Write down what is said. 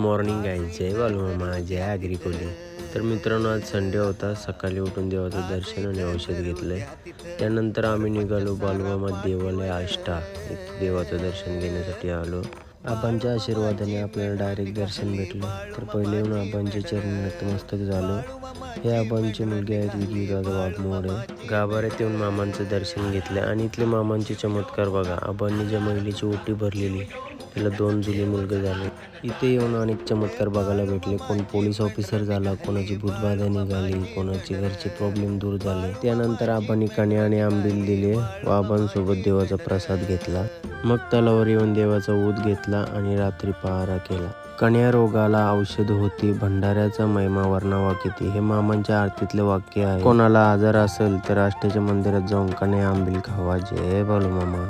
Morning आहे. जय बालूमामा, जय आगरी कोली. तर मित्रांनो, आज संडे होता. सकाळी उठून देवाचं दर्शन आणि औषध घेतलंय. त्यानंतर आम्ही निघालो बालूमामा देवालय आष्टा इथे देवाचं दर्शन घेण्यासाठी आलो. आबांच्या आशीर्वादाने आपल्याला डायरेक्ट दर्शन भेटलं. तर पहिले येऊन आबांच्या चरणी नतमस्तक झालो. हे आबांची मुलगी आहेत विजयदादा वाघमोडे. गाभाऱ्यात येऊन मामांचं दर्शन घेतलं आणि इथले मामांचे चमत्कार बघा. आबांनी ज्या महिलेची ओटी भरलेली त्याला 2 जुले मुलगे झाले. इथे येऊन अनेक चमत्कार बघायला भेटले. कोण पोलीस ऑफिसर झाला, कोणाची भूतबाधा निघाली, कोणाचे घरचे प्रॉब्लेम दूर झाले. त्यानंतर आबांनी कण्या आणि आंबील दिले व आबांसोबत देवाचा प्रसाद घेतला. मग तलावर येऊन देवाचा ऊद घेतला आणि रात्री पहारा केला. कण्या रोगाला औषध होती, भंडाऱ्याचा महिमा वर्णावा किती, हे मामांच्या आरतीतले वाक्य आहे. कोणाला आजार असेल तर आष्ट्याच्या मंदिरात जाऊन कण्या आंबील खावा. जय बालूमामा.